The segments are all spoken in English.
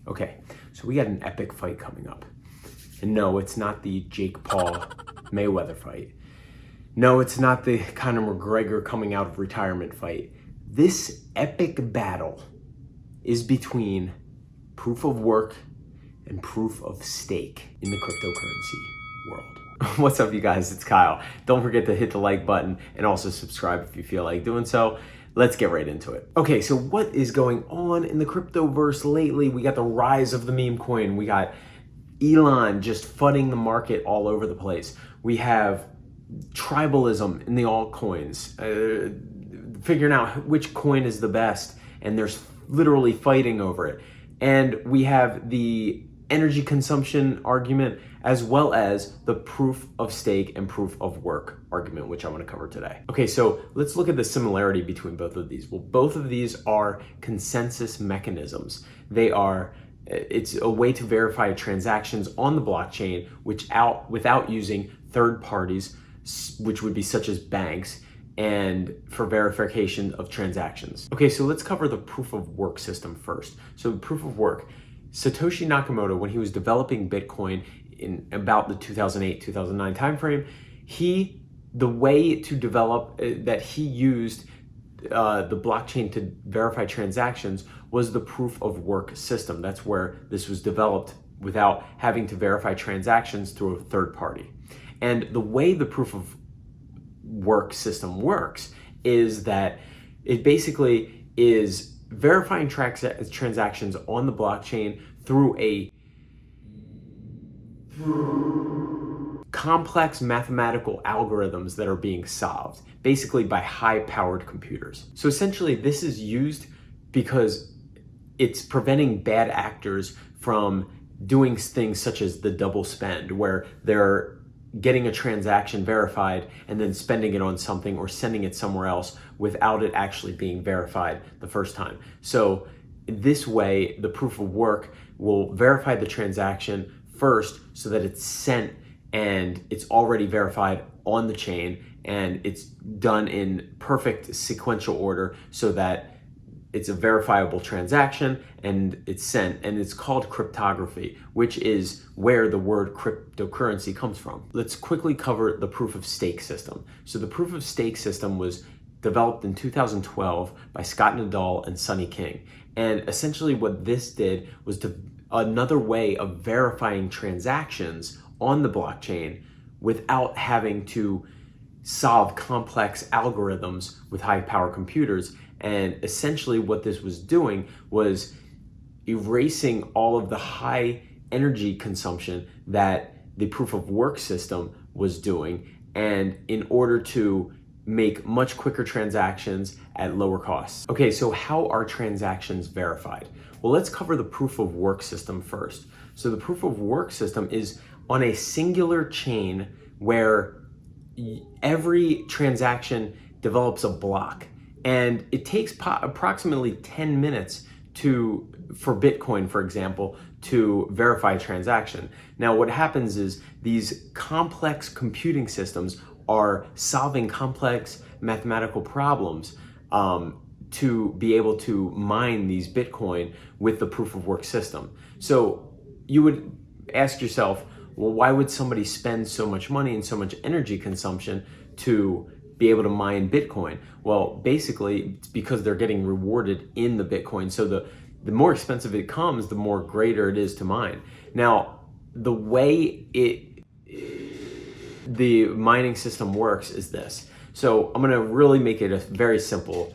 Okay, so we got an epic fight coming up. And no, it's not the Jake Paul Mayweather fight. No, it's not the Conor McGregor coming out of retirement fight. This epic battle is between proof of work and proof of stake in the cryptocurrency world. What's up, you guys? It's Kyle. Don't forget to hit the like button and also subscribe if you feel like doing so. Let's get right into it. Okay, so what is going on in the cryptoverse lately? We got the rise of the meme coin. We got Elon just FUDDing the market all over the place. We have tribalism in the altcoins, figuring out which coin is the best, and there's literally fighting over it. And we have the energy consumption argument, as well as the proof of stake and proof of work argument, which I want to cover today. Okay, so let's look at the similarity between both of these. Well, both of these are consensus mechanisms. It's a way to verify transactions on the blockchain without using third parties, which would be such as banks, and for verification of transactions. Okay, so let's cover the proof of work system first. So proof of work, Satoshi Nakamoto, when he was developing Bitcoin in about the 2008-2009 timeframe, the way to develop that he used the blockchain to verify transactions was the proof of work system. That's where this was developed without having to verify transactions through a third party. And the way the proof of work system works is that it basically is verifying transactions on the blockchain through complex mathematical algorithms that are being solved, basically by high-powered computers. So essentially, this is used because it's preventing bad actors from doing things such as the double spend, where they're getting a transaction verified and then spending it on something or sending it somewhere else without it actually being verified the first time. So this way, the proof of work will verify the transaction first so that it's sent and it's already verified on the chain, and it's done in perfect sequential order so that it's a verifiable transaction and it's sent, and it's called cryptography, which is where the word cryptocurrency comes from. Let's quickly cover the proof of stake system. So the proof of stake system was developed in 2012 by Scott Nadal and Sonny King. And essentially what this did was another way of verifying transactions on the blockchain without having to solve complex algorithms with high-power computers. And essentially what this was doing was erasing all of the high energy consumption that the proof of work system was doing, and in order to make much quicker transactions at lower costs. Okay, so how are transactions verified? Well, let's cover the proof of work system first. So the proof of work system is on a singular chain where every transaction develops a block, and it takes approximately 10 minutes for Bitcoin, for example, to verify a transaction. Now, what happens is these complex computing systems are solving complex mathematical problems to be able to mine these Bitcoin with the proof of work system. So you would ask yourself, well, why would somebody spend so much money and so much energy consumption to be able to mine Bitcoin? Well, basically, it's because they're getting rewarded in the Bitcoin. So the more expensive it comes, the more greater it is to mine. Now, the way the mining system works is this. So I'm gonna really make it a very simple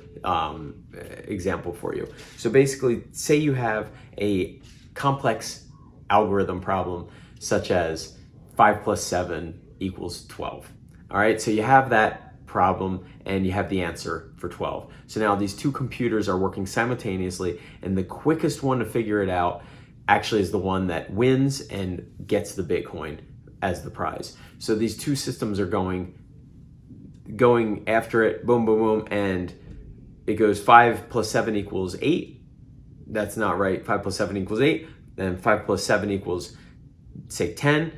example for you. So basically, say you have a complex algorithm problem such as 5 plus 7 equals 12. All right, so you have that problem and you have the answer for 12. So now these two computers are working simultaneously, and the quickest one to figure it out actually is the one that wins and gets the Bitcoin as the prize. So these two systems are going after it, boom, boom, boom, and it goes 5 plus 7 equals 8. That's not right. 5 plus 7 equals 8. Then 5 plus 7 equals, say, 10,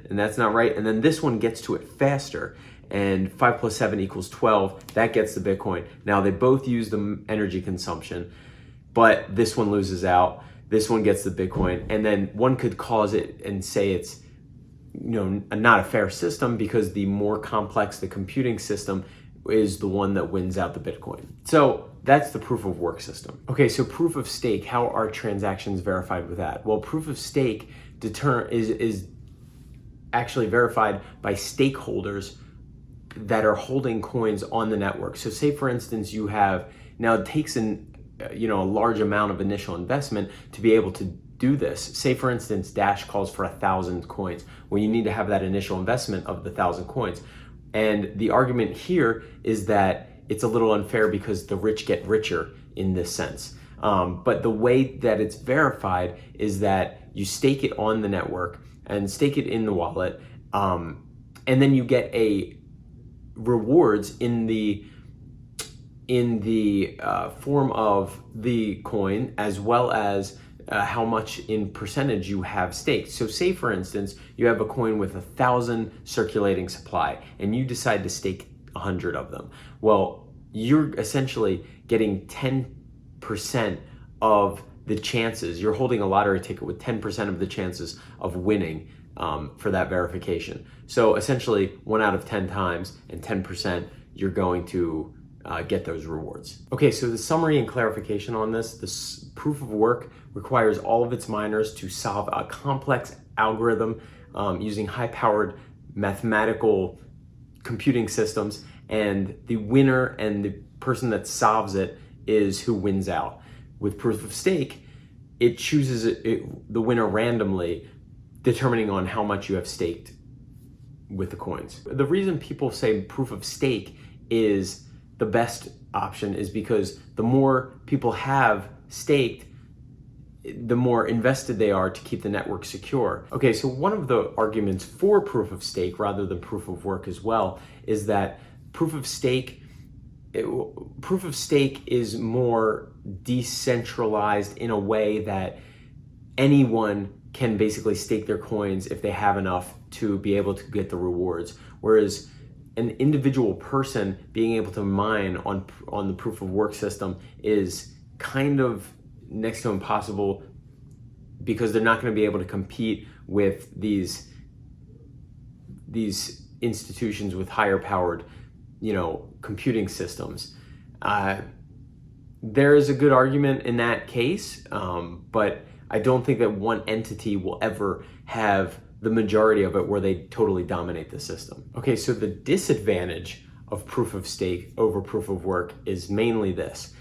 and that's not right. And then this one gets to it faster, and 5 plus 7 equals 12. That gets the Bitcoin. Now, they both use the energy consumption, but this one loses out. this one gets the Bitcoin, and then one could cause it and say it's not a fair system because the more complex the computing system is the one that wins out the Bitcoin. So that's the proof of work system. Okay, so proof of stake, how are transactions verified with that? Well, proof of stake is actually verified by stakeholders that are holding coins on the network. So say for instance, you have, now it takes a large amount of initial investment to be able to do this. Say for instance, Dash calls for 1,000 coins. Well, you need to have that initial investment of the 1,000 coins. And the argument here is that it's a little unfair because the rich get richer in this sense. But the way that it's verified is that you stake it on the network and stake it in the wallet, and then you get rewards in the form of the coin, as well as how much in percentage you have staked. So say for instance, you have a coin with 1,000 circulating supply and you decide to stake 100 of them. Well, you're essentially getting 10% of the chances. You're holding a lottery ticket with 10% of the chances of winning for that verification. So essentially 1 out of 10 times and 10%, you're going to get those rewards. Okay, so the summary and clarification on this proof of work requires all of its miners to solve a complex algorithm using high-powered mathematical computing systems, and the winner and the person that solves it is who wins out. With proof of stake, it chooses the winner randomly, determining on how much you have staked with the coins. The reason people say proof of stake is the best option is because the more people have staked, the more invested they are to keep the network secure. Okay, so one of the arguments for proof of stake rather than proof of work as well is that proof of stake is more decentralized in a way that anyone can basically stake their coins if they have enough to be able to get the rewards. Whereas an individual person being able to mine on the proof of work system is kind of next to impossible because they're not going to be able to compete with these institutions with higher powered, computing systems. There is a good argument in that case, but I don't think that one entity will ever have the majority of it where they totally dominate the system. Okay, so the disadvantage of proof of stake over proof of work is mainly this.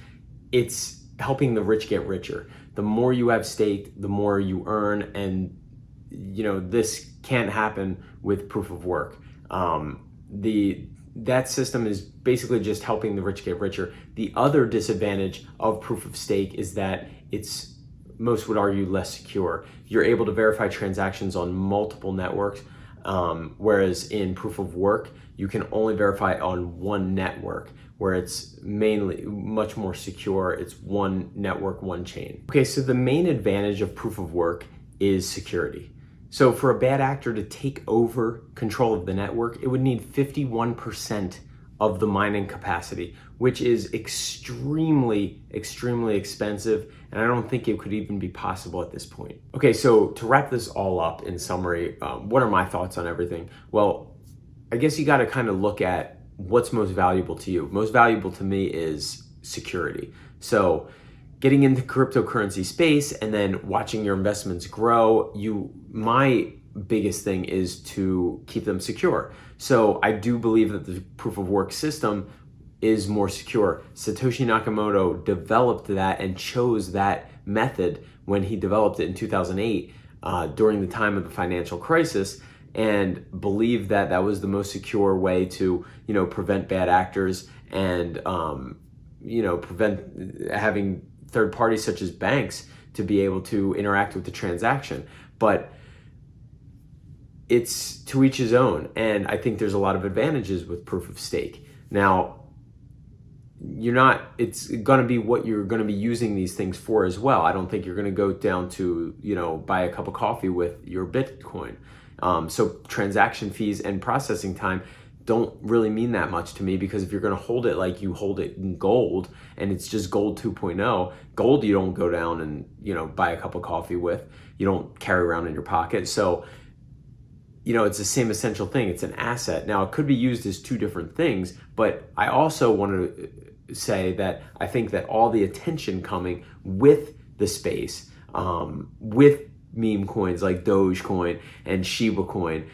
It's helping the rich get richer. The more you have staked, the more you earn, and this can't happen with proof of work. That system is basically just helping the rich get richer. The other disadvantage of proof of stake is that it's, most would argue, less secure. You're able to verify transactions on multiple networks, whereas in proof of work, you can only verify on one network, where it's mainly much more secure. It's one network, one chain. Okay, so the main advantage of proof of work is security. So for a bad actor to take over control of the network, it would need 51% of the mining capacity, which is extremely, extremely expensive. And I don't think it could even be possible at this point. Okay, so to wrap this all up in summary, what are my thoughts on everything? Well, I guess you got to kind of look at what's most valuable to you. Most valuable to me is security. So getting into cryptocurrency space and then watching your investments grow, my biggest thing is to keep them secure. So I do believe that the proof of work system is more secure. Satoshi Nakamoto developed that and chose that method when he developed it in 2008 during the time of the financial crisis, and believed that that was the most secure way to prevent bad actors and prevent having third parties such as banks to be able to interact with the transaction. But it's to each his own, and I think there's a lot of advantages with proof of stake. Now, it's going to be what you're going to be using these things for as well. I don't think you're going to go down to buy a cup of coffee with your Bitcoin. So transaction fees and processing time don't really mean that much to me, because if you're going to hold it like you hold it in gold and it's just gold 2.0, gold you don't go down and, you know, buy a cup of coffee with, you don't carry around in your pocket. So, you know, it's the same essential thing. It's an asset. Now, it could be used as two different things, but I also want to say that I think that all the attention coming with the space, with meme coins like Dogecoin and Shiba Coin,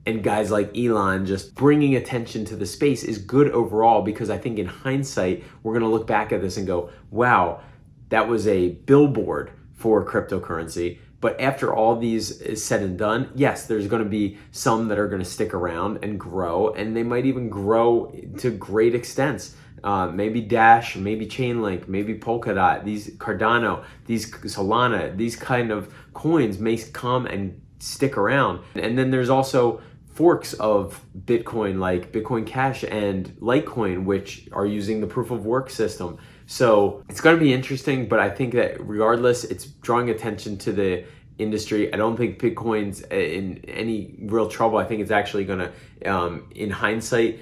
and guys like Elon just bringing attention to the space is good overall, because I think in hindsight, we're going to look back at this and go, wow, that was a billboard for cryptocurrency. But after all these is said and done, yes, there's going to be some that are going to stick around and grow, and they might even grow to great extents. Maybe Dash, maybe Chainlink, maybe Polkadot, these Cardano, these Solana, these kind of coins may come and stick around. And then there's also forks of Bitcoin like Bitcoin Cash and Litecoin, which are using the proof of work system. So it's going to be interesting, but I think that regardless, it's drawing attention to the industry. I don't think Bitcoin's in any real trouble. I think it's actually going to, in hindsight,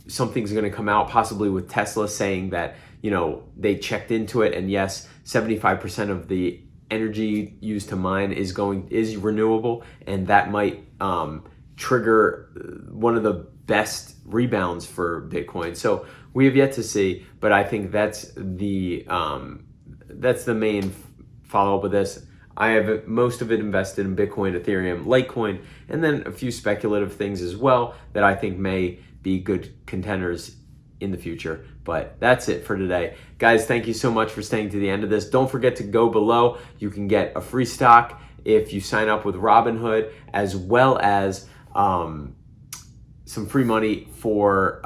something's going to come out possibly with Tesla saying that, you know, they checked into it, and yes, 75% of the energy used to mine is renewable, and that might trigger one of the best rebounds for Bitcoin. So we have yet to see, but I think that's the main follow-up of this. I have most of it invested in Bitcoin, Ethereum, Litecoin, and then a few speculative things as well that I think may be good contenders in the future. But that's it for today. Guys, thank you so much for staying to the end of this. Don't forget to go below. You can get a free stock if you sign up with Robinhood, as well as some free money for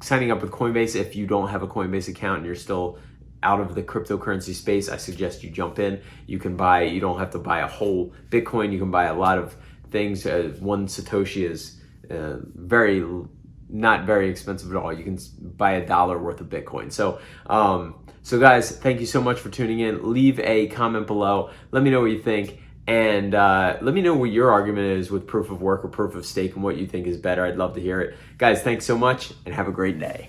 signing up with Coinbase. If you don't have a Coinbase account and you're still out of the cryptocurrency space, I suggest you jump in. You don't have to buy a whole Bitcoin. You can buy a lot of things. One Satoshi is not very expensive at all. You can buy $1 worth of Bitcoin. So guys, thank you so much for tuning in. Leave a comment below. Let me know what you think. And let me know what your argument is with proof of work or proof of stake and what you think is better. I'd love to hear it. Guys, thanks so much and have a great day.